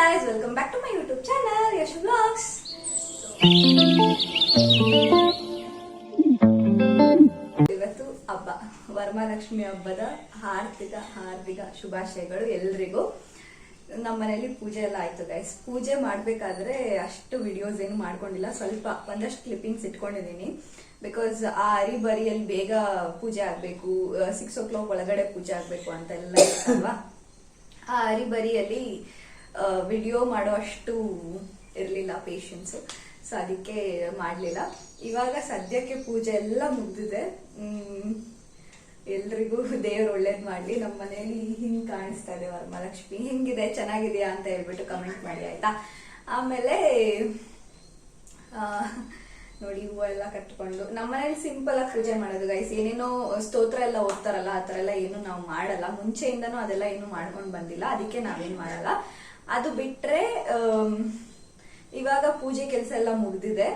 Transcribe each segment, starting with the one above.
guys, welcome back to my YouTube channel, Yashu Vlogs. ಇವತ್ತು ಹಬ್ಬ, ವರಮಹಾಲಕ್ಷ್ಮಿ ಹಬ್ಬದ ಹಾರ್ದಿಕ ಶುಭಾಶಯಗಳು ಎಲ್ರಿಗೂ. ನಮ್ಮ ಮನೇಲಿ ಪೂಜೆ ಎಲ್ಲ ಆಯ್ತು ಗೈಸ್. ಪೂಜೆ ಮಾಡ್ಬೇಕಾದ್ರೆ ಅಷ್ಟು ವಿಡಿಯೋಸ್ ಏನು ಮಾಡ್ಕೊಂಡಿಲ್ಲ, ಒಂದಷ್ಟು ಕ್ಲಿಪ್ಪಿಂಗ್ಸ್ ಇಟ್ಕೊಂಡಿದೀನಿ. ಬಿಕಾಸ್ ಆ ಅರಿಬರಿಯಲ್ಲಿ ಬೇಗ ಪೂಜೆ ಆಗ್ಬೇಕು, 6 o'clock ಒಳಗಡೆ ಪೂಜೆ ಆಗ್ಬೇಕು ಅಂತ ಎಲ್ಲ ಇರ್ತಲ್ವಾ. ಆ ಅರಿಬರಿಯಲ್ಲಿ ವಿಡಿಯೋ ಮಾಡೋ ಅಷ್ಟು ಇರ್ಲಿಲ್ಲ ಪೇಷನ್ಸ್, ಸೊ ಅದಕ್ಕೆ ಮಾಡ್ಲಿಲ್ಲ. ಇವಾಗ ಸದ್ಯಕ್ಕೆ ಪೂಜೆ ಎಲ್ಲ ಮುಗ್ದಿದೆ. ಎಲ್ರಿಗೂ ದೇವ್ರು ಒಳ್ಳೇದ್ ಮಾಡ್ಲಿ. ನಮ್ಮ ಮನೇಲಿ ಹಿಂಗ್ ಕಾಣಿಸ್ತಾ ಇದೆ ವರಮಹಾಲಕ್ಷ್ಮಿ. ಹೆಂಗಿದೆ, ಚೆನ್ನಾಗಿದೆಯಾ ಅಂತ ಹೇಳ್ಬಿಟ್ಟು ಕಮೆಂಟ್ ಮಾಡಿ ಆಯ್ತಾ. ಆಮೇಲೆ ನೋಡಿ, ಹೂವೆಲ್ಲ ಕಟ್ಕೊಂಡು ನಮ್ಮ ಮನೇಲಿ ಸಿಂಪಲ್ ಆಗಿ ಪೂಜೆ ಮಾಡೋದು ಗೈಸ್. ಏನೇನೋ ಸ್ತೋತ್ರ ಎಲ್ಲ ಓದ್ತಾರಲ್ಲ, ಆತರ ಎಲ್ಲ ಏನು ನಾವು ಮಾಡಲ್ಲ. ಮುಂಚೆಯಿಂದನೂ ಅದೆಲ್ಲ ಏನು ಮಾಡ್ಕೊಂಡ್ ಬಂದಿಲ್ಲ, ಅದಕ್ಕೆ ನಾವೇನ್ ಮಾಡಲ್ಲ. ಅದು ಬಿಟ್ರೆ ಇವಾಗ ಪೂಜೆ ಕೆಲಸ ಎಲ್ಲ ಮುಗ್ದಿದೆ.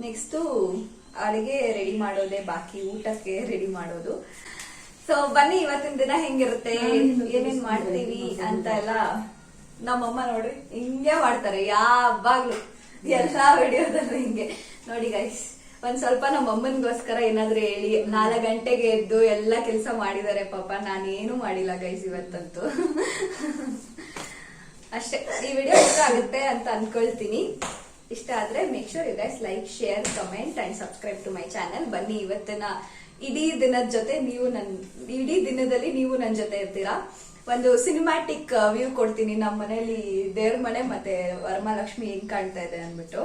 ನೆಕ್ಸ್ಟ್ ಅಡಿಗೆ ರೆಡಿ ಮಾಡೋದೇ ಬಾಕಿ, ಊಟಕ್ಕೆ ರೆಡಿ ಮಾಡೋದು. ಸೊ ಬನ್ನಿ, ಇವತ್ತಿನ ದಿನ ಹೆಂಗಿರುತ್ತೆ, ಏನೇನ್ ಮಾಡ್ತೀವಿ ಅಂತ ಎಲ್ಲ. ನಮ್ಮಮ್ಮ ನೋಡ್ರಿ ಹಿಂಗೆ ಮಾಡ್ತಾರೆ ಯಾವಾಗ್ಲೂ, ಎಲ್ಲಾ ವಿಡಿಯೋದಲ್ಲೂ ಹಿಂಗೆ. ನೋಡಿ ಗೈಸ್, ಒಂದ್ ಸ್ವಲ್ಪ ನಮ್ಮ ಅಮ್ಮನ್ಗೋಸ್ಕರ ಏನಾದ್ರು ಹೇಳಿ. 4 ಗಂಟೆಗೆ ಎದ್ದು ಎಲ್ಲ ಕೆಲಸ ಮಾಡಿದಾರೆ ಪಾಪ. ನಾನೇನು ಮಾಡಿಲ್ಲ ಗೈಸ್ ಇವತ್ತಂತೂ. ಅಷ್ಟೇ. ಈ ವಿಡಿಯೋ ಇಷ್ಟ ಆಗುತ್ತೆ ಅಂತ ಅನ್ಕೊಳ್ತೀನಿ. ಇಷ್ಟ ಆದ್ರೆ make sure you guys like, share, comment and subscribe to my channel. ಬನ್ನಿ, ಇವತ್ತಿನ ಇಡೀ ದಿನದಲ್ಲಿ ನೀವು ನನ್ನ ಜೊತೆ ಇರ್ತೀರಾ. ಒಂದು ಸಿನಿಮ್ಯಾಟಿಕ್ ವ್ಯೂ ಕೊಡ್ತೀನಿ ನಮ್ಮ ಮನೇಲಿ ದೇವ್ರ ಮನೆ ಮತ್ತೆ ವರಮಹಾಲಕ್ಷ್ಮಿ ಹೆಂಗ್ ಕಾಣ್ತಾ ಇದೆ ಅನ್ಬಿಟ್ಟು.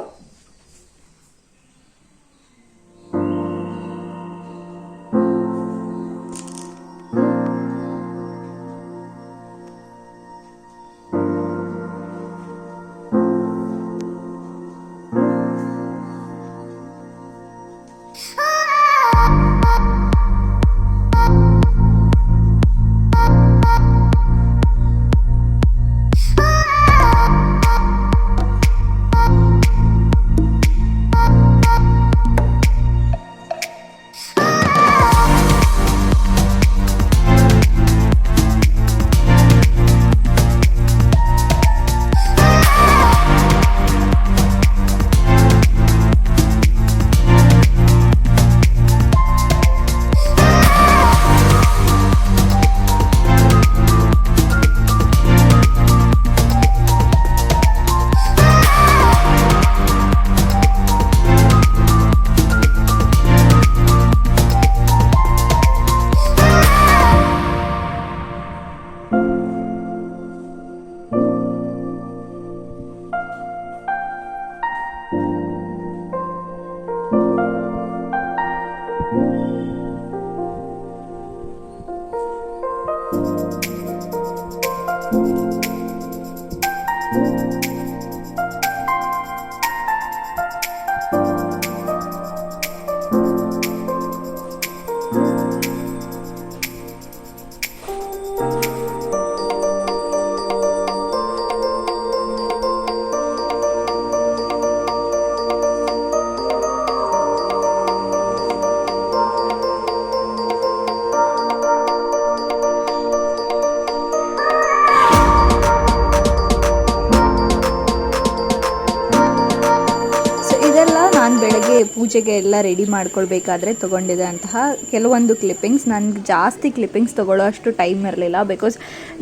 ಬೆಳಗ್ಗೆ ಪೂಜೆಗೆ ಎಲ್ಲ ರೆಡಿ ಮಾಡ್ಕೊಳ್ಬೇಕಾದ್ರೆ ತೊಗೊಂಡಿದೆ ಅಂತಹ ಕೆಲವೊಂದು ಕ್ಲಿಪ್ಪಿಂಗ್ಸ್. ನನಗೆ ಜಾಸ್ತಿ ಕ್ಲಿಪ್ಪಿಂಗ್ಸ್ ತೊಗೊಳ್ಳೋ ಅಷ್ಟು ಟೈಮ್ ಇರಲಿಲ್ಲ. ಬಿಕಾಸ್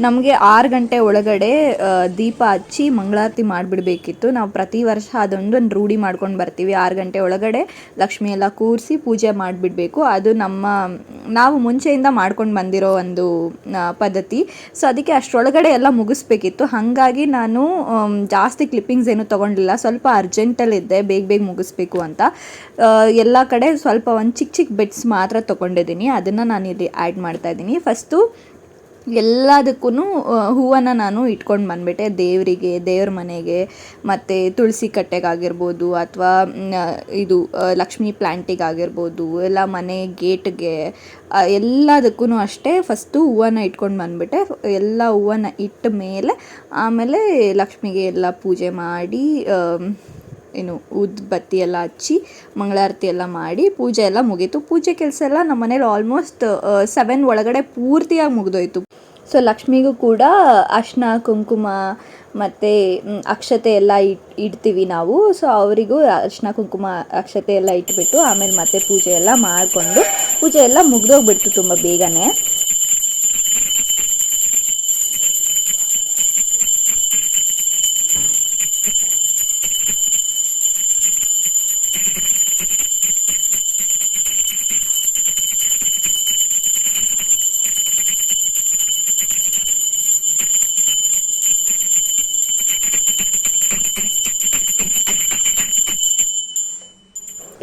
ನಮಗೆ 6 ಗಂಟೆ ಒಳಗಡೆ ದೀಪ ಹಚ್ಚಿ ಮಂಗಳಾರತಿ ಮಾಡಿಬಿಡಬೇಕಿತ್ತು. ನಾವು ಪ್ರತಿ ವರ್ಷ ಅದೊಂದು ರೂಢಿ ಮಾಡ್ಕೊಂಡು ಬರ್ತೀವಿ. 6 ಗಂಟೆ ಒಳಗಡೆ ಲಕ್ಷ್ಮಿ ಎಲ್ಲ ಕೂರಿಸಿ ಪೂಜೆ ಮಾಡಿಬಿಡಬೇಕು. ಅದು ನಾವು ಮುಂಚೆಯಿಂದ ಮಾಡ್ಕೊಂಡು ಬಂದಿರೋ ಒಂದು ಪದ್ಧತಿ. ಸೊ ಅದಕ್ಕೆ ಅಷ್ಟರೊಳಗಡೆ ಎಲ್ಲ ಮುಗಿಸ್ಬೇಕಿತ್ತು. ಹಾಗಾಗಿ ನಾನು ಜಾಸ್ತಿ ಕ್ಲಿಪ್ಪಿಂಗ್ಸ್ ಏನು ತೊಗೊಂಡಿಲ್ಲ. ಸ್ವಲ್ಪ ಅರ್ಜೆಂಟಲ್ಲಿದ್ದೆ, ಬೇಗ ಮುಗಿಸ್ಬೇಕು ಅಂತ. ಎಲ್ಲ ಕಡೆ ಸ್ವಲ್ಪ ಒಂದು ಚಿಕ್ಕ ಬಿಟ್ಸ್ ಮಾತ್ರ ತೊಗೊಂಡಿದ್ದೀನಿ. ಅದನ್ನು ನಾನು ಇಲ್ಲಿ ಆ್ಯಡ್ ಮಾಡ್ತಾ ಇದ್ದೀನಿ. ಫಸ್ಟು ಎಲ್ಲದಕ್ಕೂ ಹೂವನ್ನು ನಾನು ಇಟ್ಕೊಂಡು ಬಂದುಬಿಟ್ಟೆ. ದೇವ್ರ ಮನೆಗೆ ಮತ್ತು ತುಳಸಿ ಕಟ್ಟೆಗಾಗಿರ್ಬೋದು, ಅಥವಾ ಇದು ಲಕ್ಷ್ಮೀ ಪ್ಲ್ಯಾಂಟಿಗಾಗಿರ್ಬೋದು, ಎಲ್ಲ ಮನೆ ಗೇಟ್ಗೆ, ಎಲ್ಲದಕ್ಕೂ ಅಷ್ಟೇ ಫಸ್ಟು ಹೂವನ್ನು ಇಟ್ಕೊಂಡು ಬಂದುಬಿಟ್ಟೆ. ಎಲ್ಲ ಹೂವನ್ನು ಇಟ್ಟ ಮೇಲೆ ಆಮೇಲೆ ಲಕ್ಷ್ಮಿಗೆ ಎಲ್ಲ ಪೂಜೆ ಮಾಡಿ ಬತ್ತಿ ಎಲ್ಲ ಹಚ್ಚಿ ಮಂಗಳಾರತಿ ಎಲ್ಲ ಮಾಡಿ ಪೂಜೆ ಎಲ್ಲ ಮುಗೀತು. ಪೂಜೆ ಕೆಲಸ ಎಲ್ಲ ನಮ್ಮ ಮನೇಲಿ ಆಲ್ಮೋಸ್ಟ್ 7 ಒಳಗಡೆ ಪೂರ್ತಿಯಾಗಿ ಮುಗಿದೋಯ್ತು. ಸೊ ಲಕ್ಷ್ಮಿಗೂ ಕೂಡ ಅರ್ಶಿನ ಕುಂಕುಮ ಮತ್ತು ಅಕ್ಷತೆ ಎಲ್ಲ ಇಡ್ತೀವಿ ನಾವು. ಸೊ ಅವರಿಗೂ ಅರ್ಶಿನ ಕುಂಕುಮ ಅಕ್ಷತೆ ಎಲ್ಲ ಇಟ್ಬಿಟ್ಟು ಆಮೇಲೆ ಮತ್ತೆ ಪೂಜೆ ಎಲ್ಲ ಮಾಡಿಕೊಂಡು ಪೂಜೆ ಎಲ್ಲ ಮುಗ್ದೋಗ್ಬಿಡ್ತು ತುಂಬ ಬೇಗನೆ.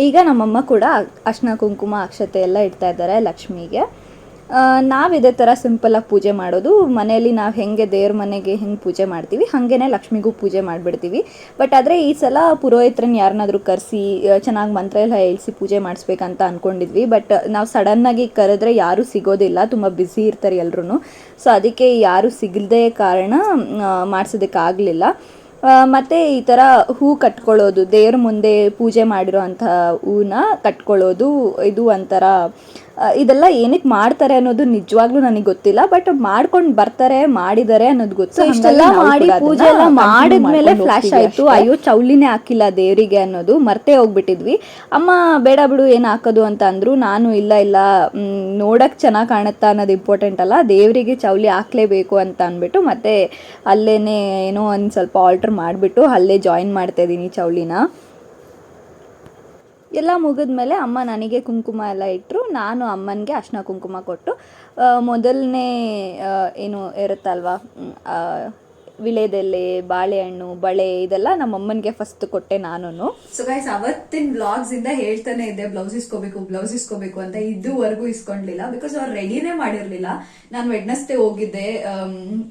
ಈಗ ನಮ್ಮಮ್ಮ ಕೂಡ ಅರ್ಶಿನ ಕುಂಕುಮ ಅಕ್ಷತೆ ಎಲ್ಲ ಇಡ್ತಾ ಇದ್ದಾರೆ ಲಕ್ಷ್ಮಿಗೆ. ನಾವು ಇದೇ ಥರ ಸಿಂಪಲಾಗಿ ಪೂಜೆ ಮಾಡೋದು. ಮನೆಯಲ್ಲಿ ನಾವು ಹೆಂಗೆ ದೇವ್ರ ಮನೆಗೆ ಹೆಂಗೆ ಪೂಜೆ ಮಾಡ್ತೀವಿ ಹಾಗೇ ಲಕ್ಷ್ಮಿಗೂ ಪೂಜೆ ಮಾಡಿಬಿಡ್ತೀವಿ. ಬಟ್ ಆದರೆ ಈ ಸಲ ಪುರೋಹಿತ್ರನ ಯಾರನ್ನಾದರೂ ಕರೆಸಿ ಚೆನ್ನಾಗಿ ಮಂತ್ರ ಎಲ್ಲ ಹೇಳ್ಸಿ ಪೂಜೆ ಮಾಡಿಸ್ಬೇಕಂತ ಅಂದ್ಕೊಂಡಿದ್ವಿ. ಬಟ್ ನಾವು ಸಡನ್ನಾಗಿ ಕರೆದ್ರೆ ಯಾರೂ ಸಿಗೋದಿಲ್ಲ, ತುಂಬ ಬ್ಯುಸಿ ಇರ್ತಾರೆ ಎಲ್ಲರೂ. ಸೊ ಅದಕ್ಕೆ ಯಾರೂ ಸಿಗದೇ ಕಾರಣ ಮಾಡಿಸೋದಕ್ಕಾಗಲಿಲ್ಲ. ಮತ್ತು ಈ ಥರ ಹೂ ಕಟ್ಕೊಳ್ಳೋದು, ದೇವ್ರ ಮುಂದೆ ಪೂಜೆ ಮಾಡಿರೋ ಅಂಥ ಹೂನ ಕಟ್ಕೊಳ್ಳೋದು, ಇದು ಒಂಥರ ಇದೆಲ್ಲ ಏನಕ್ಕೆ ಮಾಡ್ತಾರೆ ಅನ್ನೋದು ನಿಜವಾಗ್ಲೂ ನನಗೆ ಗೊತ್ತಿಲ್ಲ. ಬಟ್ ಮಾಡ್ಕೊಂಡು ಬರ್ತಾರೆ, ಮಾಡಿದ್ದಾರೆ ಅನ್ನೋದು ಗೊತ್ತು. ಇಷ್ಟೆಲ್ಲ ಮಾಡಿ ಪೂಜೆ ಎಲ್ಲ ಮಾಡಿದ್ಮೇಲೆ ಫ್ಲಾಶ್ ಆಯಿತು, ಅಯ್ಯೋ ಚೌಲಿನೇ ಹಾಕಿಲ್ಲ ದೇವರಿಗೆ ಅನ್ನೋದು ಮರ್ತೇ ಹೋಗ್ಬಿಟ್ಟಿದ್ವಿ. ಅಮ್ಮ ಬೇಡ ಬಿಡು ಏನು ಹಾಕೋದು ಅಂತ ಅಂದರು. ನಾನು ಇಲ್ಲ ನೋಡೋಕ್ಕೆ ಚೆನ್ನಾಗಿ ಕಾಣುತ್ತಾ ಅನ್ನೋದು ಇಂಪಾರ್ಟೆಂಟ್ ಅಲ್ಲ, ದೇವರಿಗೆ ಚೌಲಿ ಹಾಕ್ಲೇಬೇಕು ಅಂತ ಅಂದ್ಬಿಟ್ಟು ಮತ್ತೆ ಅಲ್ಲೇ ಏನೋ ಒಂದು ಸ್ವಲ್ಪ ಆಲ್ಟ್ರ್ ಮಾಡಿಬಿಟ್ಟು ಅಲ್ಲೇ ಜಾಯಿನ್ ಮಾಡ್ತಾಯಿದ್ದೀನಿ ಚೌಲಿನ. ಎಲ್ಲ ಮುಗಿದ್ಮೇಲೆ ಅಮ್ಮ ನನಗೆ ಕುಂಕುಮ ಎಲ್ಲ ಇಟ್ಟರು. ನಾನು ಅಮ್ಮನಿಗೆ ಅರ್ಶಿನ ಕುಂಕುಮ ಕೊಟ್ಟು ಮೊದಲನೇ ಏನು ಇರುತ್ತಲ್ವ ವಿಳೆದೆಲೆ, ಬಾಳೆಹಣ್ಣು, ಬಳೆ ಇದೆಲ್ಲ ನಮ್ಮಮ್ಮನಿಗೆ ಫಸ್ಟ್ ಕೊಟ್ಟೆ ನಾನು. ಸೊ ಗೈಸ್, ಅವತ್ತಿನ ಬ್ಲಾಗ್ಸ್ ಇಂದ ಹೇಳ್ತಾನೆ ಇದ್ದೆ ಬ್ಲೌಸ್ ಇಸ್ಕೋಬೇಕು ಅಂತ. ಇದುವರೆಗೂ ಇಸ್ಕೊಂಡ್ಲಿಲ್ಲ, ಬಿಕಾಸ್ ಅವ್ರು ರೆಡಿನೇ ಮಾಡಿರ್ಲಿಲ್ಲ. ನಾನು ವೆಡ್ನೆಸ್ಡೇ ಹೋಗಿದ್ದೆ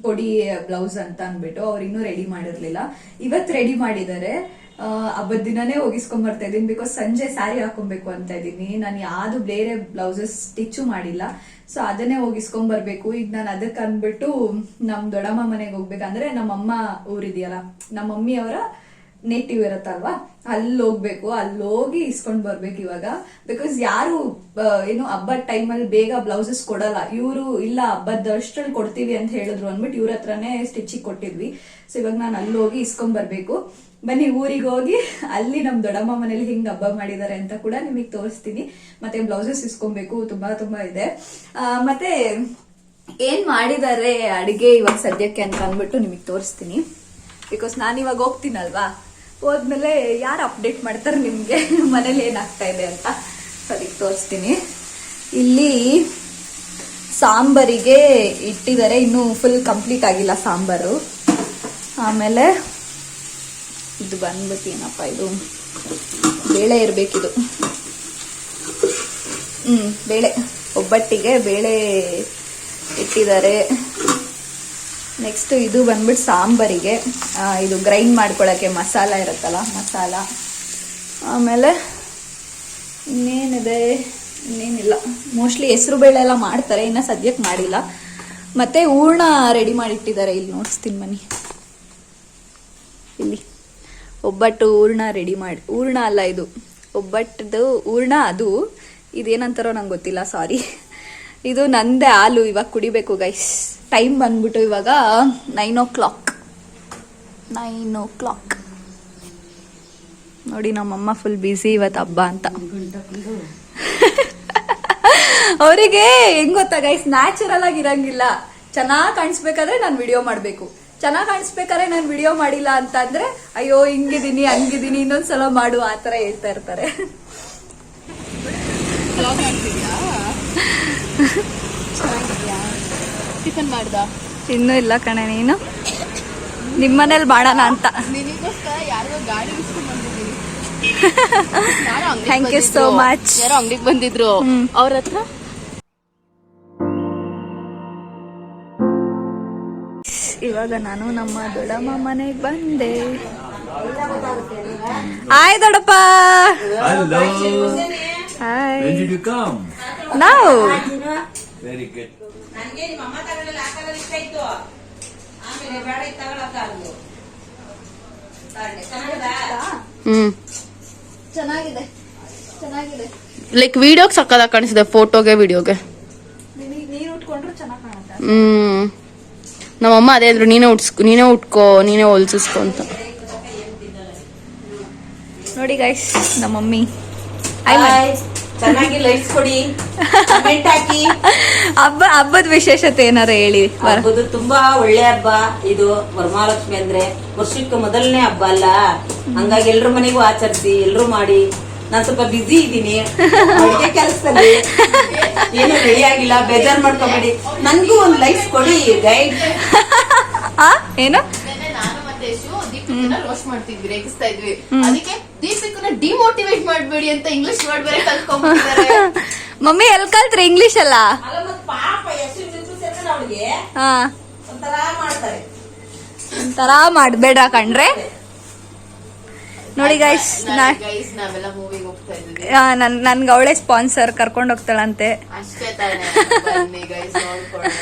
ಕೊಡಿ ಬ್ಲೌಸ್ ಅಂತ ಅಂದ್ಬಿಟ್ಟು, ಅವ್ರು ಇನ್ನೂ ರೆಡಿ ಮಾಡಿರ್ಲಿಲ್ಲ. ಇವತ್ತು ರೆಡಿ ಮಾಡಿದ್ದಾರೆ. ಹಬ್ಬದ ದಿನನೇ ಹೋಗಿಸ್ಕೊಂಡ್ ಇದ್ದೀನಿ, ಬಿಕಾಸ್ ಸಂಜೆ ಸ್ಯಾರಿ ಹಾಕೊಬೇಕು ಅಂತ ಇದ್ದೀನಿ. ನಾನು ಯಾವ್ದು ಬೇರೆ ಬ್ಲೌಸಸ್ ಸ್ಟಿಚ್ಚು ಮಾಡಿಲ್ಲ. ಸೊ ಅದನ್ನೇ ಹೋಗಿಸ್ಕೊಂಡ್ ಬರ್ಬೇಕು. ಈಗ ನಾನು ಅದಕ್ಕೆ ಅಂದ್ಬಿಟ್ಟು ನಮ್ ದೊಡ್ಡಮ್ಮ ಮನೆಗೆ ಹೋಗ್ಬೇಕಂದ್ರೆ, ನಮ್ಮಮ್ಮ ಊರಿದೆಯಲ್ಲ, ನಮ್ಮ ಮಮ್ಮಿ ಅವರ ನೇಟಿವ್ ಇರತ್ತಲ್ವಾ, ಅಲ್ಲಿ ಹೋಗ್ಬೇಕು. ಅಲ್ಲಿ ಹೋಗಿ ಇಸ್ಕೊಂಡ್ ಬರ್ಬೇಕು ಇವಾಗ. ಬಿಕಾಸ್ ಯಾರು ಏನು ಹಬ್ಬದ ಟೈಮಲ್ಲಿ ಬೇಗ ಬ್ಲೌಸಸ್ ಕೊಡಲ್ಲ. ಇವರು ಇಲ್ಲ ಹಬ್ಬದ ಅಷ್ಟ್ರಲ್ಲಿ ಕೊಡ್ತೀವಿ ಅಂತ ಹೇಳಿದ್ರು ಅಂದ್ಬಿಟ್ಟು ಇವ್ರ ಹತ್ರನೇ ಸ್ಟಿಚಿಗೆ ಕೊಟ್ಟಿದ್ವಿ. ಸೊ ಇವಾಗ ನಾನು ಅಲ್ಲಿ ಹೋಗಿ ಇಸ್ಕೊಂಡ್ ಬರ್ಬೇಕು. ಬನ್ನಿ ಊರಿಗೆ ಹೋಗಿ ಅಲ್ಲಿ ನಮ್ ದೊಡ್ಡಮ್ಮ ಮನೇಲಿ ಹಿಂಗ್ ಹಬ್ಬ ಮಾಡಿದ್ದಾರೆ ಅಂತ ಕೂಡ ನಿಮಗೆ ತೋರಿಸ್ತೀನಿ. ಮತ್ತೆ ಬ್ಲೌಸಸ್ ಇಸ್ಕೊಬೇಕು, ತುಂಬಾ ಇದೆ. ಮತ್ತೆ ಏನ್ ಮಾಡಿದ್ದಾರೆ ಅಡಿಗೆ ಇವಾಗ ಸದ್ಯಕ್ಕೆ ಅಂತ ಅಂದ್ಬಿಟ್ಟು ನಿಮಗೆ ತೋರಿಸ್ತೀನಿ. ಬಿಕಾಸ್ ನಾನು ಇವಾಗ ಹೋಗ್ತೀನಲ್ವಾ, ಹೋದ್ಮೇಲೆ ಯಾರು ಅಪ್ಡೇಟ್ ಮಾಡ್ತಾರೆ ನಿಮ್ಗೆ ಮನೇಲಿ ಏನಾಗ್ತಾ ಇದೆ ಅಂತ. ಅದಕ್ಕೆ ತೋರಿಸ್ತೀನಿ. ಇಲ್ಲಿ ಸಾಂಬಾರಿಗೆ ಇಟ್ಟಿದ್ದಾರೆ, ಇನ್ನೂ ಫುಲ್ ಕಂಪ್ಲೀಟ್ ಆಗಿಲ್ಲ ಸಾಂಬಾರು. ಆಮೇಲೆ ಇದು ಬಂದ್ಬಿಟ್ಟು ಏನಪ್ಪ, ಇದು ಬೇಳೆ ಇರಬೇಕಿದು. ಬೇಳೆ ಒಬ್ಬಟ್ಟಿಗೆ ಬೇಳೆ ಇಟ್ಟಿದ್ದಾರೆ. ನೆಕ್ಸ್ಟ್ ಇದು ಬಂದ್ಬಿಟ್ಟು ಸಾಂಬಾರಿಗೆ, ಇದು ಗ್ರೈಂಡ್ ಮಾಡ್ಕೊಳ್ಳೋಕ್ಕೆ ಮಸಾಲ ಇರುತ್ತಲ್ಲ, ಮಸಾಲ. ಆಮೇಲೆ ಇನ್ನೇನಿಲ್ಲ, ಮೋಸ್ಟ್ಲಿ ಹೆಸರು ಬೇಳೆ ಎಲ್ಲ ಮಾಡ್ತಾರೆ, ಇನ್ನು ಸದ್ಯಕ್ಕೆ ಮಾಡಿಲ್ಲ. ಮತ್ತೆ ಹೂರ್ಣ ರೆಡಿ ಮಾಡಿಟ್ಟಿದ್ದಾರೆ, ಇಲ್ಲಿ ನೋಡಿಸ್ತೀನಿ ಬನ್ನಿ. ಇಲ್ಲಿ ಒಬ್ಬಟ್ಟು ಹೂರ್ಣ ರೆಡಿ ಮಾಡಿ, ಹೂರ್ಣ ಅಲ್ಲ ಇದು ಒಬ್ಬಟ್ಟದು ಹೂರ್ಣ, ಅದು ಇದೇನಂತಾರೋ ನಂಗೆ ಗೊತ್ತಿಲ್ಲ, ಸಾರಿ. ಇದು ನಂದೇ ಹಾಲು, ಇವಾಗ ಕುಡಿಬೇಕು ಗೈಸ್. ಟೈಮ್ ಬಂದ್ಬಿಟ್ಟು ಇವಾಗ 9 o'clock. ನೋಡಿ ನಮ್ಮಮ್ಮ ಫುಲ್ ಬ್ಯುಸಿ ಇವತ್ತು ಹಬ್ಬ ಅಂತ. ಅವರಿಗೆ ಹೆಂಗ್ ಗೊತ್ತಾ ಗೈಸ್, ನ್ಯಾಚುರಲ್ ಆಗಿ ಇರಂಗಿಲ್ಲ. ಚೆನ್ನಾಗಿ ಕಾಣಿಸ್ಬೇಕಾದ್ರೆ ನಾನು ವಿಡಿಯೋ ಮಾಡಬೇಕು, ಚೆನ್ನಾಗಿ ಕಾಣಿಸ್ಬೇಕಾದ್ರೆ ನಾನು ವಿಡಿಯೋ ಮಾಡಿಲ್ಲ ಅಂತ ಅಂದ್ರೆ ಅಯ್ಯೋ ಹಿಂಗಿದೀನಿ ಹಂಗಿದೀನಿ ಇನ್ನೊಂದ್ಸಲ ಮಾಡು ಆ ತರ ಹೇಳ್ತಾ ಇರ್ತಾರೆ. ಟಿಫನ್ ಮಾಡ್ದ? ಇನ್ನೂ ಇಲ್ಲ ಕಣೆ, ನೀನು ನಿಮ್ಮನೇಲಿ ಮಾಡೋಣ ಅಂತ. Thank you so much. ಯಾರೋ ಅಂಗಡಿಗೆ ಬಂದಿದ್ರು, ಅವ್ರ ಹತ್ರ ಇವಾಗ ನಾನು ನಮ್ಮ ದೊಡ್ಡಮ್ಮ ಮನೆಗೆ ಬಂದೆ. ಹಾಯ್ ದೊಡ್ಡಪ್ಪ. Hi. When did you come? Now. Very good. ಚೆನ್ನಾಗಿದೆ. ಲೈಕ್ ವಿಡಿಯೋಗೆ ಸಕ್ಕದಾಗ ಕಾಣಿಸಿದೆ, ಫೋಟೋಗೆ ವಿಡಿಯೋಗೆ. ನೀರು ಉಟ್ಕೊಂಡ್ರು ಚೆನ್ನಾಗಿ ಕಾಣುತ್ತೆ. ನಮ್ಮಮ್ಮ ಅದೇ ಅಂದ್ರು ನೀನೇ ಉಟ್ಕೋ ನೀನೇ ಹೊಲ್ಸಿಸ್ಕೊ ಅಂತ. ನೋಡಿ ಗೈಸ್ ನಮ್ಮ ಮಮ್ಮಿ ಚೆನ್ನಾಗಿ ಲೈಟ್ಸ್ ಕೊಡಿ, ಕಮೆಂಟ್ ಹಾಕಿ. ಹಬ್ಬದ ವಿಶೇಷತೆ ಏನಾರ ಹೇಳಿ. ಹಬ್ಬದು ತುಂಬಾ ಒಳ್ಳೆ ಹಬ್ಬ ಇದು. ವರಮಹಾಲಕ್ಷ್ಮಿ ಅಂದ್ರೆ ವರ್ಷಕ್ಕೆ ಮೊದಲನೇ ಹಬ್ಬ ಅಲ್ಲ, ಹಂಗಾಗಿ ಎಲ್ರ ಮನೆಗೂ ಆಚರಿಸಿ, ಎಲ್ರು ಮಾಡಿ. ನಾನ್ ಸ್ವಲ್ಪ ಬಿಸಿ ಇದ್ದೀನಿ ಅಡುಗೆ ಕೆಲಸದಲ್ಲಿ, ಏನು ರೆಡಿ ಆಗಿಲ್ಲ, ಬೇಜಾರ್ ಮಾಡ್ಕೊಬೇಡಿ. ನನ್ಗೂ ಒಂದ್ ಲೈಟ್ಸ್ ಕೊಡಿ ಗೈಡ್. ಏನು ನಾನು ಮತ್ತೆ ದೀಪಿಕನ ರೋಸ್ಟ್ ಮಾಡ್ತಿದ್ವಿ, ರೇಗಿಸ್ತಾ ಇದ್ವಿ. ಅದಕ್ಕೆ ದೀಪಿಕನ ಡಿಮೋಟಿವೇಟ್ ಮಾಡ್ಬೇಡಿ ಅಂತ ಇಂಗ್ಲಿಷ್ ವರ್ಡ್ ಬೇರೆ ಕಲ್ತ್ಕೊಂಡ್ಬಿಟ್ಟಿದ್ದಾರೆ. ಮಮ್ಮಿ ಎಲ್ಲಿ ಕಲ್ತ್ರಿ ಇಂಗ್ಲಿಷ್ ಅಲ್ಲ? ಪಾಪ ಅವ್ಳಿಗೆ ಹಾ ಒಂಥರ ಮಾಡ್ತಾರೆ. ಒಂಥರ ಮಾಡ್ಬೇಡ ಕಣ್ರೆ. ನೋಡಿ ಗೈಸ್ ನಾವೆಲ್ಲ ಮೂವಿಗೆ ಹೋಗ್ತಾ ಇದ್ವಿ. ನನ್ಗೆ ಅವಳೇ ಸ್ಪಾನ್ಸರ್ ಕರ್ಕೊಂಡು ಹೋಗ್ತಾಳಂತೆ. ಅಷ್ಟೇ ತಾನೇ, ಬನ್ನಿ ಗೈಸ್ ನೋಡ್ಕೊಳ್ಳೋಣ.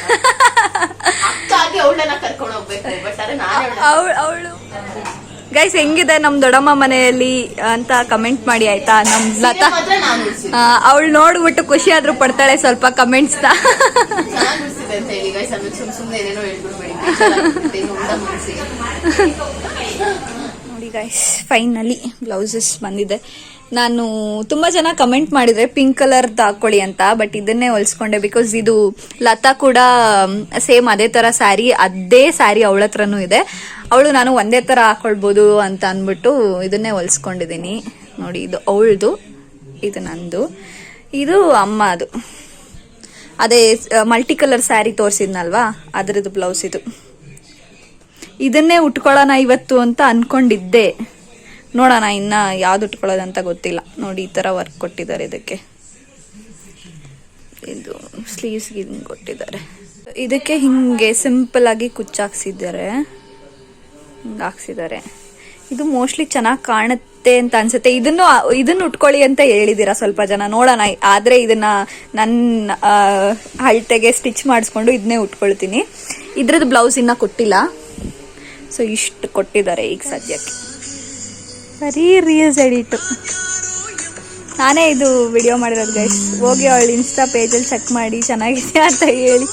ಅಕ್ಕಾಗಿ ಅವಳನ್ನ ಕರ್ಕೊಂಡು ಹೋಗ್ಬೇಕು, ಬಟ್ ಅದೇ ನಾನೇ ಅವಳು ಗೈಸ್ ಹೆಂಗಿದೆ ನಮ್ ದೊಡ್ಡಮ್ಮ ಮನೆಯಲ್ಲಿ ಅಂತ ಕಮೆಂಟ್ ಮಾಡಿ ಆಯ್ತಾ. ನಮ್ ಲತಾ ಮಾತ್ರ ನಾನು ಉಳಿಸಿದ್ದೆ, ಅವಳು ನೋಡ್ಬಿಟ್ಟು ಖುಷಿ ಆದ್ರೂ ಪಡ್ತಾಳೆ ಸ್ವಲ್ಪ ಕಮೆಂಟ್ಸ್ ನ. ನಾನು ಉಳಿಸಿದೆ ಅಂತ ಹೇಳಿ ಗೈಸ್. ಆಮೇಲೆ ಸುಮ್ನೆ ಏನೇನೋ ಹೇಳ್ಬಿಡ್ಬೇಡಿ. ನೋಡಿ ಗೈಸ್ ಫೈನಲಿ ಬ್ಲೌಸಸ್ ಬಂದಿದೆ. ನಾನು ತುಂಬ ಜನ ಕಮೆಂಟ್ ಮಾಡಿದರೆ ಪಿಂಕ್ ಕಲರ್ದು ಹಾಕ್ಕೊಳ್ಳಿ ಅಂತ, ಬಟ್ ಇದನ್ನೇ ಹೊಲಿಸ್ಕೊಂಡೆ. ಬಿಕಾಸ್ ಇದು ಲತಾ ಕೂಡ ಸೇಮ್ ಅದೇ ಥರ ಸ್ಯಾರಿ, ಅದೇ ಸ್ಯಾರಿ ಅವಳ ಹತ್ರನೂ ಇದೆ. ಅವಳು ನಾನು ಒಂದೇ ಥರ ಹಾಕ್ಕೊಳ್ಬೋದು ಅಂತ ಅಂದ್ಬಿಟ್ಟು ಇದನ್ನೇ ಹೊಲಿಸ್ಕೊಂಡಿದ್ದೀನಿ. ನೋಡಿ ಇದು ಅವಳದು, ಇದು ನಂದು, ಇದು ಅಮ್ಮ ಅದು. ಅದೇ ಮಲ್ಟಿ ಕಲರ್ ಸ್ಯಾರಿ ತೋರಿಸಿದ್ನಲ್ವಾ ಅದರದ್ದು ಬ್ಲೌಸ್ ಇದು. ಇದನ್ನೇ ಉಟ್ಕೊಳ್ಳೋಣ ಇವತ್ತು ಅಂತ ಅನ್ಕೊಂಡಿದ್ದೆ. ನೋಡೋಣ ಇನ್ನ ಯಾವ್ದು ಉಟ್ಕೊಳ್ಳೋದಂತ ಗೊತ್ತಿಲ್ಲ. ನೋಡಿ ಈ ತರ ವರ್ಕ್ ಕೊಟ್ಟಿದ್ದಾರೆ ಇದಕ್ಕೆ. ಇದು ಸ್ಲೀವ್ಸ್ಗೆ ಹಿಂಗೆ ಕೊಟ್ಟಿದ್ದಾರೆ. ಇದಕ್ಕೆ ಹಿಂಗೆ ಸಿಂಪಲ್ ಆಗಿ ಕುಚ್ಚಾಕ್ಸಿದ್ದಾರೆ, ಹಿಂಗೆ ಹಾಕ್ಸಿದ್ದಾರೆ. ಇದು ಮೋಸ್ಟ್ಲಿ ಚೆನ್ನಾಗಿ ಕಾಣುತ್ತೆ ಅಂತ ಅನ್ಸುತ್ತೆ. ಇದನ್ನು ಉಟ್ಕೊಳ್ಳಿ ಅಂತ ಹೇಳಿದ್ದೀರಾ ಸ್ವಲ್ಪ ಜನ. ನೋಡೋಣ, ಆದರೆ ಇದನ್ನ ನನ್ನ ಅಳತೆಗೆ ಸ್ಟಿಚ್ ಮಾಡಿಸ್ಕೊಂಡು ಇದನ್ನೇ ಉಟ್ಕೊಳ್ತೀನಿ. ಇದ್ರದ್ದು ಬ್ಲೌಸ್ ಇನ್ನ ಕೊಟ್ಟಿಲ್ಲ, ಸೊ ಇಷ್ಟು ಕೊಟ್ಟಿದ್ದಾರೆ ಈಗ ಸದ್ಯಕ್ಕೆ. ಬರೀ ರೀಲ್ಸ್ ಎಡಿಟು ನಾನೇ ಇದು ವಿಡಿಯೋ ಮಾಡಿರೋದು ಗೈಸ್. ಹೋಗಿ ಅವಳು ಇನ್ಸ್ಟಾ ಪೇಜಲ್ಲಿ ಚೆಕ್ ಮಾಡಿ ಚೆನ್ನಾಗಿದೆ ಅಂತ ಹೇಳಿ.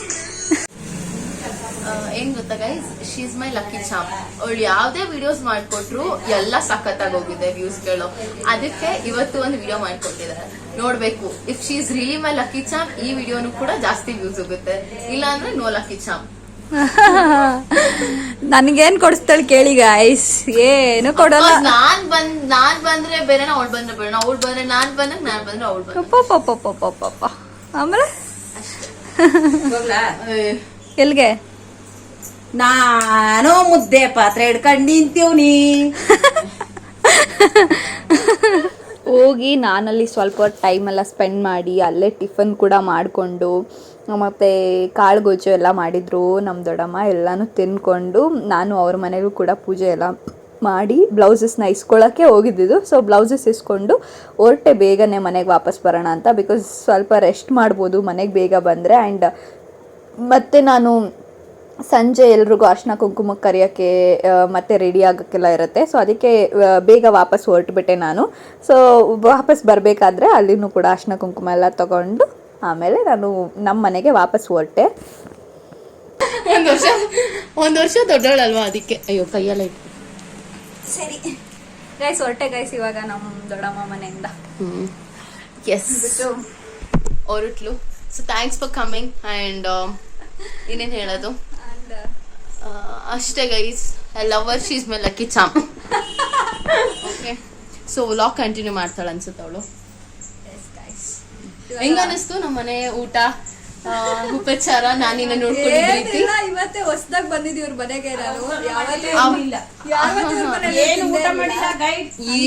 ಏನ್ ಗೊತ್ತಾ guys, she is my lucky ಚಾಮ್. ಅವಳು ಯಾವ್ದೇ ವಿಡಿಯೋಸ್ ಮಾಡ್ಕೊಟ್ರು ಎಲ್ಲ ಸಖತ್ತಾಗಿ ಹೋಗಿದೆ ವ್ಯೂಸ್ಗಳು. ಅದಕ್ಕೆ ಇವತ್ತು ಒಂದು ವಿಡಿಯೋ ಮಾಡ್ಕೊಟ್ಟಿದ್ದಾರೆ, ನೋಡ್ಬೇಕು. If she is really my lucky ಚಾಮ್, ಈ ವಿಡಿಯೋನು ಕೂಡ ಜಾಸ್ತಿ ವ್ಯೂಸ್ ಹೋಗುತ್ತೆ. ಇಲ್ಲ ಅಂದ್ರೆ ನೋ ಲಕ್ಕಿ ಚಾಮ್. ನನ್ಗೇನ್ ಕೊಡಿಸ್ತಾಳೆ ಕೇಳಿ ಗೈಸ್, ಏನು ಕೊಡಲ್ಲ. ನಾನ್ ಬಂದ್ರೆ ಬೇರೆ, ಅವಳು ಬಂದ್ರೆ ಬೇರೆ, ಅವಳು ಬಂದ್ರೆ ನಾನ್ ಬಂದ್ರೆ ಅವಳು ಬಂದ್ರೆ. ಆಮೇಲೆ ಎಲ್ಗೆ ನಾನು ಮುದ್ದೆ ಪಾತ್ರೆ ಹಿಡ್ಕೊಂಡು ನಿಂತೀವ್ನಿ. ಹೋಗಿ ನಾನಲ್ಲಿ ಸ್ವಲ್ಪ ಟೈಮ್ ಎಲ್ಲ ಸ್ಪೆಂಡ್ ಮಾಡಿ ಅಲ್ಲೇ ಟಿಫನ್ ಕೂಡ ಮಾಡಿಕೊಂಡು, ಮತ್ತು ಕಾಳು ಗೊಜ್ಜು ಎಲ್ಲ ಮಾಡಿದ್ರು ನಮ್ಮ ದೊಡ್ಡಮ್ಮ. ಎಲ್ಲನೂ ತಿನ್ಕೊಂಡು ನಾನು ಅವ್ರ ಮನೆಗೂ ಕೂಡ ಪೂಜೆ ಎಲ್ಲ ಮಾಡಿ ಬ್ಲೌಸಸ್ನ ಇಸ್ಕೊಳ್ಳೋಕ್ಕೆ ಹೋಗಿದ್ದಿದ್ದು. ಸೊ ಬ್ಲೌಸಸ್ ಇಸ್ಕೊಂಡು ಹೊರಟೆ ಬೇಗನೆ ಮನೆಗೆ ವಾಪಸ್ ಬರೋಣ ಅಂತ. ಬಿಕಾಸ್ ಸ್ವಲ್ಪ ರೆಸ್ಟ್ ಮಾಡ್ಬೋದು ಮನೆಗೆ ಬೇಗ ಬಂದರೆ. ಆ್ಯಂಡ್ ಮತ್ತು ನಾನು ಸಂಜೆ ಎಲ್ರಿಗೂ ಅರ್ಶಿನ ಕುಂಕುಮಕ್ಕೆ ಕರೆಯೋಕ್ಕೆ ಮತ್ತು ರೆಡಿ ಆಗೋಕ್ಕೆಲ್ಲ ಇರುತ್ತೆ. ಸೊ ಅದಕ್ಕೆ ಬೇಗ ವಾಪಸ್ ಹೊರಟುಬಿಟ್ಟೆ ನಾನು. ಸೊ ವಾಪಸ್ ಬರಬೇಕಾದ್ರೆ ಅಲ್ಲಿನೂ ಕೂಡ ಅರ್ಶಿನ ಕುಂಕುಮ ಎಲ್ಲ ತೊಗೊಂಡು ಆಮೇಲೆ ನಾನು ನಮ್ಮ ಮನೆಗೆ ವಾಪಸ್ ಹೊರಟೆ. ಒಂದು ವರ್ಷ ದೊಡ್ಡವಳಲ್ವಾ, ಅದಕ್ಕೆ ಅಯ್ಯೋ ಕೈಯಲ್ಲ ಇಟ್ಟು. ಸರಿ ಗೈಸ್, ಹೊರಟೆ ಗೈಸ್ ಇವಾಗ ನಮ್ಮ ದೊಡ್ಡಮ್ಮ ಮನೆಯಿಂದ. ಎಸ್, ಹೊರಟ್ಲು. So thanks for coming. And ಇನ್ನೇನು ಹೇಳೋದು, ಅಷ್ಟೇ guys. I love her, she is my lucky charm. Okay, so vlog continue ಮಾಡ್ತಾಳೆ ಅನ್ಸುತ್ತೆ ಅವಳು. ಹೆಂಗ ಅನಿಸ್ತು ನಮ್ಮ ಮನೆ ಊಟ, ಉಪಚಾರ, ನಾನಿನ್ನ ನೋಡ್ಕೊಂಡಿದ್ದ ರೀತಿ? ಇವತ್ತೇ ಹೊಸದಾಗಿ ಬಂದಿದ್ದೀವಿ ಇವ್ರ ಮನೆಗೆ.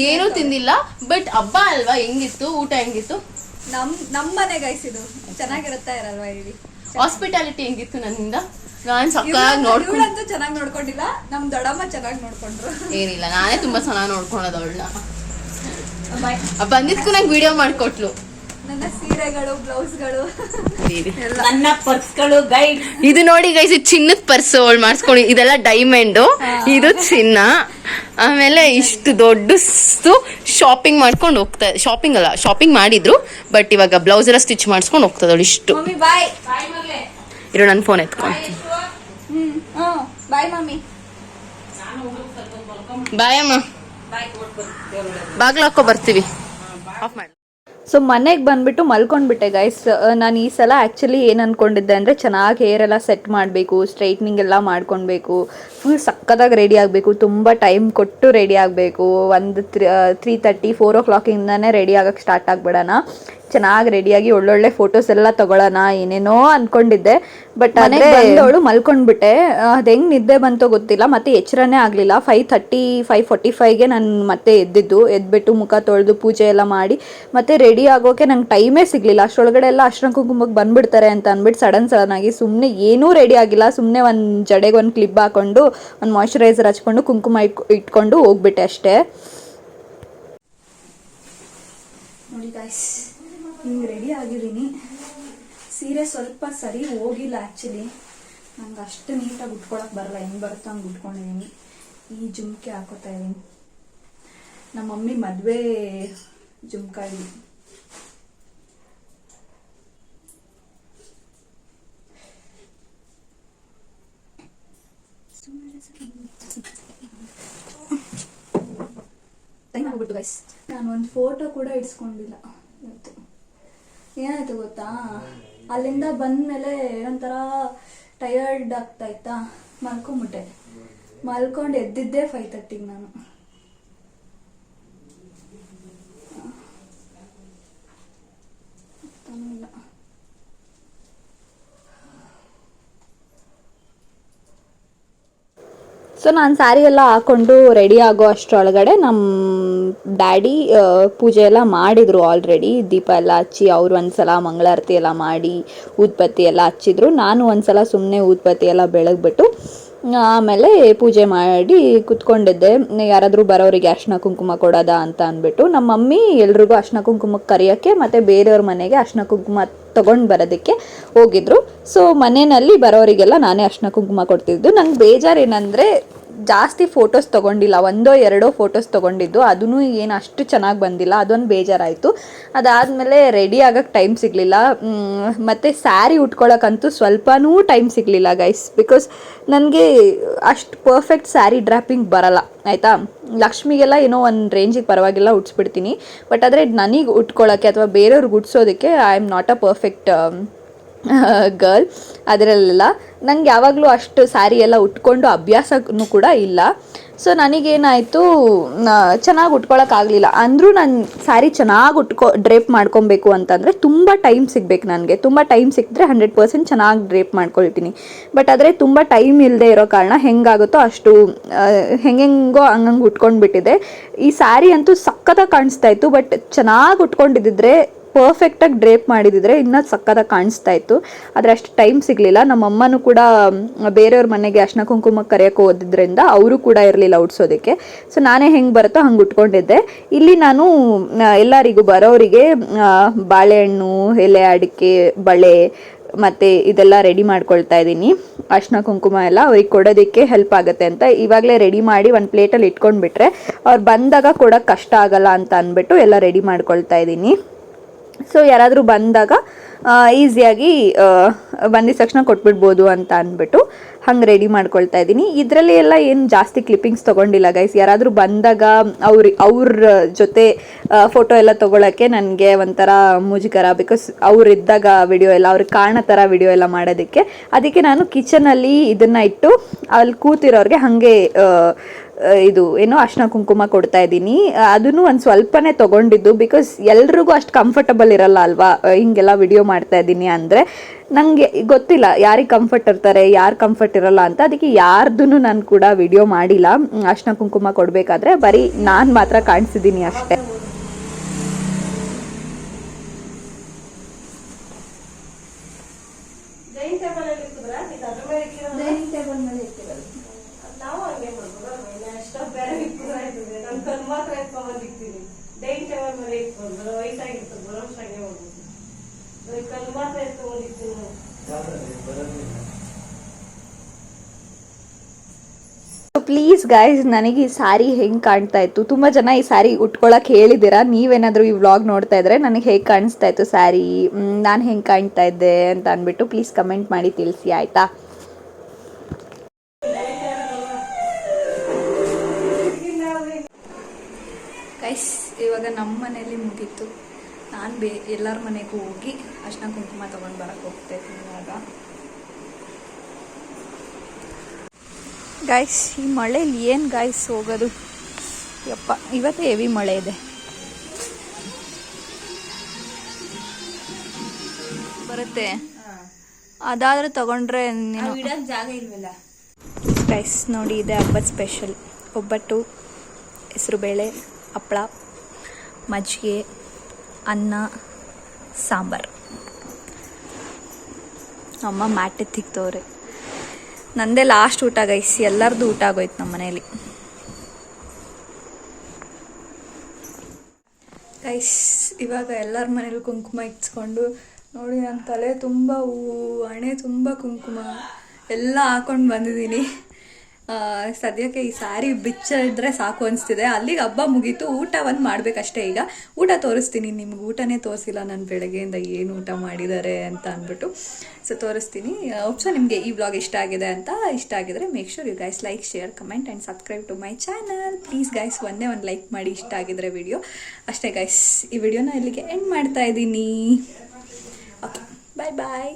ಏನೂ ತಿಂದಿಲ್ಲ, ಬಟ್ ಹಬ್ಬ ಅಲ್ವಾ, ಹೆಂಗಿತ್ತು ಊಟ, ಹೆಂಗಿತ್ತು? ನಮ್ಮ ಮನೆ ಗೈಸ್, ಇದು ಚೆನ್ನಾಗಿರುತ್ತಾ ಇರಲ್ವಾ ಹೇಳಿ. ಹಾಸ್ಪಿಟಾಲಿಟಿ ಹೆಂಗಿತ್ತು ನನ್ನಿಂದ? ನಾನ್ ಸಕ್ಕತ್ತಾಗಿ ನೋಡ್ಕೊಂಡು, ಚೆನ್ನಾಗಿ ನೋಡ್ಕೊಂಡಿಲ್ಲ, ನಮ್ ದೊಡ್ಡಮ್ಮ ಚೆನ್ನಾಗಿ ನೋಡ್ಕೊಂಡ್ರು. ಏನಿಲ್ಲ, ನಾನೇ ತುಂಬಾ ಚೆನ್ನಾಗಿ ನೋಡ್ಕೊಳೋದು ಅವಳನ್ನ. ಬಂದಿದ್ಕು ನಂಗೆ ವಿಡಿಯೋ ಮಾಡ್ಕೊಟ್ಲು. ನನ್ನ ಸೀರೆಗಳು, ಬ್ಲೌಸ್ಗಳು, ನನ್ನ ಪರ್ಸ್ಗಳು ಗೈಡ್. ಇದು ನೋಡಿ ಗೈಸ್, ಇದು ಚಿನ್ನದ ಪರ್ಸ್ ಅವಳು ಮಾಡಿಸ್ಕೊಂಡು, ಇದೆಲ್ಲ ಡೈಮಂಡ್, ಇದು ಚಿನ್ನ. ಆಮೇಲೆ ಇಷ್ಟು ದೊಡ್ಡstu ಶಾಪಿಂಗ್ ಮಾಡ್ಕೊಂಡು ಹೋಗ್ತಾ, ಶಾಪಿಂಗ್ ಅಲ್ಲ ಶಾಪಿಂಗ್ ಮಾಡಿದ್ರು, ಬಟ್ ಇವಾಗ ಬ್ಲೌಸ್ ಎಲ್ಲ ಸ್ಟಿಚ್ ಮಾಡಿಸ್ಕೊಂಡು ಹೋಗ್ತದವಳು. ಇಷ್ಟು ಬಾಯ್ ಇರೋ ನನ್ನ ಫೋನ್ ಎತ್ಕೊಂಡು. ಬಾಯ್ ಮಮ್ಮಿ. ಬಾಯಮ್ಮ, ಬಾಗ್ಲು ಹಾಕೋ ಬರ್ತೀವಿ. ಆಫ್ ಮಾಡಿ. ಸೊ ಮನೆಗೆ ಬಂದುಬಿಟ್ಟು ಮಲ್ಕೊಂಡ್ಬಿಟ್ಟೆ ಗೈಸ್. ನಾನು ಈ ಸಲ ಆ್ಯಕ್ಚುಲಿ ಏನು ಅಂದ್ಕೊಂಡಿದ್ದೆ ಅಂದರೆ ಚೆನ್ನಾಗಿ ಹೇರ್ ಎಲ್ಲ ಸೆಟ್ ಮಾಡಬೇಕು, ಸ್ಟ್ರೈಟ್ನಿಂಗ್ ಎಲ್ಲ ಮಾಡ್ಕೊಳ್ಬೇಕು, ಫುಲ್ ಸಕ್ಕತ್ತಾಗಿ ರೆಡಿ ಆಗಬೇಕು, ತುಂಬ ಟೈಮ್ ಕೊಟ್ಟು ರೆಡಿ ಆಗಬೇಕು. ಒಂದು 3:30 4 o'clock ರೆಡಿ ಆಗೋಕ್ಕೆ ಸ್ಟಾರ್ಟ್ ಆಗಿಬಿಡೋಣ. ಚೆನ್ನಾಗಿ ರೆಡಿಯಾಗಿ ಒಳ್ಳೊಳ್ಳೆ ಫೋಟೋಸ್ ಎಲ್ಲ ತೊಗೊಳ್ಳೋಣ ಏನೇನೋ ಅಂದ್ಕೊಂಡಿದ್ದೆ. ಬಟ್ ಮನೆಗೆ ಬಂದವಳು ಮಲ್ಕೊಂಡ್ಬಿಟ್ಟೆ. ಅದು ಹೆಂಗೆ ನಿದ್ದೆ ಬಂತೋ ಗೊತ್ತಿಲ್ಲ, ಮತ್ತೆ ಎಚ್ಚರನೇ ಆಗಲಿಲ್ಲ. 5:30 5:45ಗೆ ನಾನು ಮತ್ತೆ ಎದ್ಬಿಟ್ಟು ಮುಖ ತೊಳೆದು ಪೂಜೆ ಎಲ್ಲ ಮಾಡಿ ಮತ್ತೆ ರೆಡಿ ಆಗೋಕೆ ನಂಗೆ ಟೈಮೇ ಸಿಗಲಿಲ್ಲ. ಅಷ್ಟರೊಳಗಡೆ ಎಲ್ಲ ಅರ್ಶಿನ ಕುಂಕುಮಕ್ಕೆ ಬಂದುಬಿಡ್ತಾರೆ ಅಂತ ಅಂದ್ಬಿಟ್ಟು ಸಡನ್ ಆಗಿ ಸುಮ್ಮನೆ ಏನೂ ರೆಡಿ ಆಗಿಲ್ಲ. ಸುಮ್ಮನೆ ಒಂದು ಜಡೆಗೆ ಒಂದು ಕ್ಲಿಪ್ ಹಾಕ್ಕೊಂಡು ಒಂದು ಮಾಯ್ಶ್ಚರೈಸರ್ ಹಚ್ಕೊಂಡು ಕುಂಕುಮ ಇಟ್ಕೊಂಡು ಹೋಗ್ಬಿಟ್ಟೆ ಅಷ್ಟೇ. ನೋಡಿ ಗಾಯ್ಸ್, ಹಿಂಗೆ ರೆಡಿ ಆಗಿದ್ದೀನಿ. ಸೀರೆ ಸ್ವಲ್ಪ ಸರಿ ಹೋಗಿಲ್ಲ ಆ್ಯಕ್ಚುಲಿ. ನಂಗೆ ಅಷ್ಟು ನೀಟಾಗಿ ಉಟ್ಕೊಳಕ್ಕೆ ಬರಲ್ಲ, ಹೆಂಗೆ ಬರುತ್ತೋ ಹಂಗೆ ಉಟ್ಕೊಂಡಿದ್ದೀನಿ. ಈ ಜುಮ್ಕೆ ಹಾಕೋತಾ ಇದ್ದೀನಿ, ನಮ್ಮ ಮಮ್ಮಿ ಮದುವೆ ಜುಮ್ಕ ಇದು. ಟೈಮ್ ಆಗ್ಬಿಟ್ಟು ಗೈಸ್, ನಾನು ಒಂದು ಫೋಟೋ ಕೂಡ ಇಡ್ಸ್ಕೊಂಡಿಲ್ಲ ಇವತ್ತು. ಏನಾಯ್ತು ಗೊತ್ತಾ, ಅಲ್ಲಿಂದ ಬಂದ್ಮೇಲೆ ಒಂಥರ ಟಯರ್ಡ್ ಆಗ್ತಾ ಇತ್ತಾ, ಮಲ್ಕೊಂಬಿಟ್ಟೆ. ಮಲ್ಕೊಂಡು ಎದ್ದಿದ್ದೆ 5:30ಗೆ ನಾನು. ಸೊ ನಾನು ಸ್ಯಾರಿ ಎಲ್ಲ ಹಾಕ್ಕೊಂಡು ರೆಡಿ ಆಗೋ ಅಷ್ಟರೊಳಗಡೆ ನಮ್ಮ ಡ್ಯಾಡಿ ಪೂಜೆ ಎಲ್ಲ ಮಾಡಿದರು ಆಲ್ರೆಡಿ. ದೀಪ ಎಲ್ಲ ಹಚ್ಚಿ ಅವರು ಒಂದ್ಸಲ ಮಂಗಳಾರತಿ ಎಲ್ಲ ಮಾಡಿ ಊದ್ಬತ್ತಿ ಎಲ್ಲ ಹಚ್ಚಿದ್ರು. ನಾನು ಒಂದ್ಸಲ ಸುಮ್ಮನೆ ಊದ್ಬತ್ತಿ ಎಲ್ಲ ಬೆಳಗ್ಬಿಟ್ಟು ಆಮೇಲೆ ಪೂಜೆ ಮಾಡಿ ಕುತ್ಕೊಂಡಿದ್ದೆ. ಯಾರಾದರೂ ಬರೋರಿಗೆ ಅರ್ಶಿನ ಕುಂಕುಮ ಕೊಡೋದ ಅಂತ ಅಂದ್ಬಿಟ್ಟು ನಮ್ಮ ಮಮ್ಮಿ ಎಲ್ರಿಗೂ ಅರ್ಶಿನ ಕುಂಕುಮಕ್ಕೆ ಕರೆಯೋಕ್ಕೆ ಮತ್ತು ಬೇರೆಯವ್ರ ಮನೆಗೆ ಅರ್ಶಿನ ಕುಂಕುಮ ತೊಗೊಂಡು ಬರೋದಕ್ಕೆ ಹೋಗಿದ್ರು. ಸೊ ಮನೆಯಲ್ಲಿ ಬರೋರಿಗೆಲ್ಲ ನಾನೇ ಅರ್ಶಿನ ಕುಂಕುಮ ಕೊಡ್ತಿದ್ದು. ನಂಗೆ ಬೇಜಾರೇನೆಂದರೆ ಜಾಸ್ತಿ ಫೋಟೋಸ್ ತೊಗೊಂಡಿಲ್ಲ, 1-2 ಫೋಟೋಸ್ ತೊಗೊಂಡಿದ್ದು, ಅದೂ ಏನು ಅಷ್ಟು ಚೆನ್ನಾಗಿ ಬಂದಿಲ್ಲ. ಅದೊಂದು ಬೇಜಾರಾಯಿತು. ಅದಾದಮೇಲೆ ರೆಡಿ ಆಗೋಕ್ಕೆ ಟೈಮ್ ಸಿಗಲಿಲ್ಲ. ಮತ್ತು ಸ್ಯಾರಿ ಉಟ್ಕೊಳ್ಳೋಕ್ಕಂತೂ ಸ್ವಲ್ಪನೂ ಟೈಮ್ ಸಿಗಲಿಲ್ಲ ಗೈಸ್. ಬಿಕಾಸ್ ನನಗೆ ಅಷ್ಟು ಪರ್ಫೆಕ್ಟ್ ಸ್ಯಾರಿ ಡ್ರಾಪಿಂಗ್ ಬರಲ್ಲ ಆಯಿತಾ. ಲಕ್ಷ್ಮಿಗೆಲ್ಲ ಏನೋ ಒಂದು ರೇಂಜಿಗೆ ಪರವಾಗಿಲ್ಲ ಉಟ್ಸ್ಬಿಡ್ತೀನಿ. ಬಟ್ ಆದರೆ ನನಗೆ ಉಟ್ಕೊಳ್ಳೋಕ್ಕೆ ಅಥವಾ ಬೇರೆಯವ್ರಿಗೆ ಉಟ್ಸೋದಕ್ಕೆ I am not a perfect girl. ಅದರಲ್ಲೆಲ್ಲ ನಂಗೆ ಯಾವಾಗಲೂ ಅಷ್ಟು ಸ್ಯಾರಿ ಎಲ್ಲ ಉಟ್ಕೊಂಡು ಅಭ್ಯಾಸನೂ ಕೂಡ ಇಲ್ಲ. ಸೊ ನನಗೇನಾಯಿತು, ಚೆನ್ನಾಗಿ ಉಟ್ಕೊಳ್ಳೋಕ್ಕಾಗಲಿಲ್ಲ. ಅಂದರೂ ನಾನು ಸ್ಯಾರಿ ಚೆನ್ನಾಗಿ ಡ್ರೇಪ್ ಮಾಡ್ಕೊಬೇಕು ಅಂತಂದರೆ ತುಂಬ ಟೈಮ್ ಸಿಗಬೇಕು ನನಗೆ. ತುಂಬ ಟೈಮ್ ಸಿಕ್ಕಿದ್ರೆ 100% ಚೆನ್ನಾಗಿ ಡ್ರೇಪ್ ಮಾಡ್ಕೊಳ್ತೀನಿ. ಬಟ್ ಆದರೆ ತುಂಬ ಟೈಮ್ ಇಲ್ಲದೆ ಇರೋ ಕಾರಣ ಹೆಂಗಾಗುತ್ತೋ ಅಷ್ಟು ಹೆಂಗೆಂಗೋ ಹಂಗಂಗೆ ಉಟ್ಕೊಂಡ್ಬಿಟ್ಟಿದೆ. ಈ ಸ್ಯಾರಿ ಅಂತೂ ಸಕ್ಕತ್ತಾಗಿ ಕಾಣಿಸ್ತಾ ಇತ್ತು. ಬಟ್ ಚೆನ್ನಾಗಿ ಉಟ್ಕೊಂಡಿದ್ದಿದ್ರೆ, ಪರ್ಫೆಕ್ಟಾಗಿ ಡ್ರೇಪ್ ಮಾಡಿದಿದ್ರೆ ಇನ್ನೂ ಸಕ್ಕತ್ತಾಗಿ ಕಾಣಿಸ್ತಾ ಇತ್ತು. ಆದರೆ ಅಷ್ಟು ಟೈಮ್ ಸಿಗಲಿಲ್ಲ. ನಮ್ಮಮ್ಮನೂ ಕೂಡ ಬೇರೆಯವ್ರ ಮನೆಗೆ ಅರ್ಶಿನ ಕುಂಕುಮಕ್ಕೆ ಕರೆಯೋಕೆ ಹೋದ್ರಿಂದ ಅವರು ಕೂಡ ಇರಲಿಲ್ಲ ಉಡ್ಸೋದಕ್ಕೆ. ಸೊ ನಾನೇ ಹೆಂಗೆ ಬರುತ್ತೋ ಹಂಗೆ ಉಟ್ಕೊಂಡಿದ್ದೆ. ಇಲ್ಲಿ ನಾನು ಎಲ್ಲರಿಗೂ ಬರೋರಿಗೆ ಬಾಳೆಹಣ್ಣು, ಎಲೆ ಅಡಿಕೆ, ಬಳೆ ಮತ್ತು ಇದೆಲ್ಲ ರೆಡಿ ಮಾಡ್ಕೊಳ್ತಾ ಇದ್ದೀನಿ. ಅರ್ಶಿನ ಕುಂಕುಮ ಎಲ್ಲ ಅವ್ರಿಗೆ ಕೊಡೋದಕ್ಕೆ ಹೆಲ್ಪ್ ಆಗುತ್ತೆ ಅಂತ ಇವಾಗಲೇ ರೆಡಿ ಮಾಡಿ ಒಂದು ಪ್ಲೇಟಲ್ಲಿ ಇಟ್ಕೊಂಡ್ಬಿಟ್ರೆ ಅವ್ರು ಬಂದಾಗ ಕೊಡೋಕ್ಕೆ ಕಷ್ಟ ಆಗಲ್ಲ ಅಂತ ಅಂದ್ಬಿಟ್ಟು ಎಲ್ಲ ರೆಡಿ ಮಾಡ್ಕೊಳ್ತಾ ಇದ್ದೀನಿ. ಸೊ ಯಾರಾದರೂ ಬಂದಾಗ ಈಸಿಯಾಗಿ ಬಂದಿದ ತಕ್ಷಣ ಕೊಟ್ಬಿಡ್ಬೋದು ಅಂತ ಅಂದ್ಬಿಟ್ಟು ಹಂಗೆ ರೆಡಿ ಮಾಡ್ಕೊಳ್ತಾ ಇದ್ದೀನಿ. ಇದರಲ್ಲಿ ಎಲ್ಲ ಏನು ಜಾಸ್ತಿ ಕ್ಲಿಪ್ಪಿಂಗ್ಸ್ ತೊಗೊಂಡಿಲ್ಲ ಗೈಸ್. ಯಾರಾದರೂ ಬಂದಾಗ ಅವ್ರ ಜೊತೆ ಫೋಟೋ ಎಲ್ಲ ತೊಗೊಳಕ್ಕೆ ನನಗೆ ಒಂಥರ ಮುಜುಗರ. ಬಿಕಾಸ್ ಅವ್ರಿದ್ದಾಗ ವಿಡಿಯೋ ಎಲ್ಲ ಅವ್ರಿಗೆ ಕಾಣೋ ಥರ ವಿಡಿಯೋ ಎಲ್ಲ ಮಾಡೋದಕ್ಕೆ. ಅದಕ್ಕೆ ನಾನು ಕಿಚನಲ್ಲಿ ಇದನ್ನು ಇಟ್ಟು ಅಲ್ಲಿ ಕೂತಿರೋರಿಗೆ ಹಾಗೆ ಇದು ಏನೋ ಅರ್ಶಿನ ಕುಂಕುಮ ಕೊಡ್ತಾ ಇದ್ದೀನಿ. ಅದನ್ನು ಒಂದು ಸ್ವಲ್ಪನೇ ತೊಗೊಂಡಿದ್ದು. ಬಿಕಾಸ್ ಎಲ್ರಿಗೂ ಅಷ್ಟು ಕಂಫರ್ಟಬಲ್ ಇರಲ್ಲ ಅಲ್ವಾ ಹಿಂಗೆಲ್ಲ ವಿಡಿಯೋ ಮಾಡ್ತಾ ಇದ್ದೀನಿ ಅಂದರೆ. ನನಗೆ ಗೊತ್ತಿಲ್ಲ ಯಾರಿಗೆ ಕಂಫರ್ಟ್ ಇರ್ತಾರೆ, ಯಾರು ಕಂಫರ್ಟ್ ಇರಲ್ಲ ಅಂತ. ಅದಕ್ಕೆ ಯಾರ್ದೂ ನಾನು ಕೂಡ ವಿಡಿಯೋ ಮಾಡಿಲ್ಲ. ಅರ್ಶಿನ ಕುಂಕುಮ ಕೊಡಬೇಕಾದ್ರೆ ಬರೀ ನಾನು ಮಾತ್ರ ಕಾಣಿಸಿದ್ದೀನಿ ಅಷ್ಟೇ. ಪ್ಲೀಸ್ ಗೈಸ್, ನನಗೆ ಈ ಸ್ಯಾರಿ ಹೆಂಗೆ ಕಾಣ್ತಾ ಇತ್ತು, ತುಂಬ ಜನ ಈ ಸ್ಯಾರಿ ಉಟ್ಕೊಳಕ್ಕೆ ಹೇಳಿದ್ದೀರಾ. ನೀವೇನಾದರೂ ಈ ವ್ಲಾಗ್ ನೋಡ್ತಾ ಇದ್ರೆ ನನಗೆ ಹೇಗೆ ಕಾಣಿಸ್ತಾ ಇತ್ತು ಸ್ಯಾರಿ, ನಾನು ಹೆಂಗೆ ಕಾಣ್ತಾ ಇದ್ದೆ ಅಂತ ಅಂದ್ಬಿಟ್ಟು ಪ್ಲೀಸ್ ಕಮೆಂಟ್ ಮಾಡಿ ತಿಳಿಸಿ ಆಯಿತಾ. ಗೈಸ್ ಇವಾಗ ನಮ್ಮ ಮನೇಲಿ ಮುಗೀತು. ನಾನು ಎಲ್ಲರ ಮನೆಗೂ ಹೋಗಿ ಅರ್ಶಿನ ಕುಂಕುಮ ತೊಗೊಂಡು ಬರಕ್ಕೆ ಹೋಗ್ತಾಯಿದ್ದೀನಿ ಇವಾಗ. ಗೈಸ್ ಈ ಮಳೇಲಿ ಏನು ಗೈಸ್ ಹೋಗೋದು ಯಪ್ಪ, ಇವತ್ತು ಹೆವಿ ಮಳೆ ಇದೆ. ಬರುತ್ತೆ ಅದಾದ್ರೆ ತಗೊಂಡ್ರೆ ಜಾಗ ಇಲ್ವಲ್ಲ. ಗೈಸ್ ನೋಡಿ, ಇದೆ ಹಬ್ಬದ ಸ್ಪೆಷಲ್. ಒಬ್ಬಟ್ಟು, ಹೆಸರುಬೇಳೆ, ಹಪ್ಪಳ, ಮಜ್ಜಿಗೆ, ಅನ್ನ, ಸಾಂಬಾರು. ಅಮ್ಮ ಮ್ಯಾಟೆ ತಿಕ್ತವ್ರೆ. ನಂದೇ ಲಾಸ್ಟ್ ಊಟ ಗೈಸ್, ಎಲ್ಲರದು ಊಟ ಆಗೋಯ್ತು ನಮ್ಮ ಮನೇಲಿ. ಗೈಸ್ ಇವಾಗ ಎಲ್ಲರ ಮನೇಲಿ ಕುಂಕುಮ ಇಟ್ಸ್ಕೊಂಡು ನೋಡಿ, ನನ್ನ ತಲೆ ತುಂಬ ಹೂವು, ಹಣೆ ತುಂಬ ಕುಂಕುಮ ಎಲ್ಲ ಹಾಕೊಂಡು ಬಂದಿದ್ದೀನಿ. ಸದ್ಯಕ್ಕೆ ಈ ಸ್ಯಾರಿ ಬಿಚ್ಚಿದ್ರೆ ಸಾಕು ಅನಿಸ್ತಿದೆ. ಅಲ್ಲಿಗೆ ಹಬ್ಬ ಮುಗೀತು. ಊಟ ಒಂದು ಮಾಡಬೇಕಷ್ಟೇ. ಈಗ ಊಟ ತೋರಿಸ್ತೀನಿ ನಿಮ್ಗೆ. ಊಟನೇ ತೋರಿಸಿಲ್ಲ ನಾನು ಬೆಳಗ್ಗೆಯಿಂದ ಏನು ಊಟ ಮಾಡಿದ್ದಾರೆ ಅಂತ ಅಂದ್ಬಿಟ್ಟು. ಸೊ ತೋರಿಸ್ತೀನಿ. ಸೊ ನಿಮಗೆ ಈ ವ್ಲಾಗ್ ಇಷ್ಟ ಆಗಿದೆ ಅಂತ. ಇಷ್ಟ ಆಗಿದ್ರೆ make sure you guys like, share, comment and subscribe to my channel. Please guys ಒಂದೇ ಒಂದು ಲೈಕ್ ಮಾಡಿ ಇಷ್ಟ ಆಗಿದ್ರೆ ವಿಡಿಯೋ. ಅಷ್ಟೇ ಗೈಸ್, ಈ ವಿಡಿಯೋನ ಇಲ್ಲಿಗೆ ಎಂಡ್ ಮಾಡ್ತಾ ಇದ್ದೀನಿ. ಓಕೆ, ಬಾಯ್ ಬಾಯ್.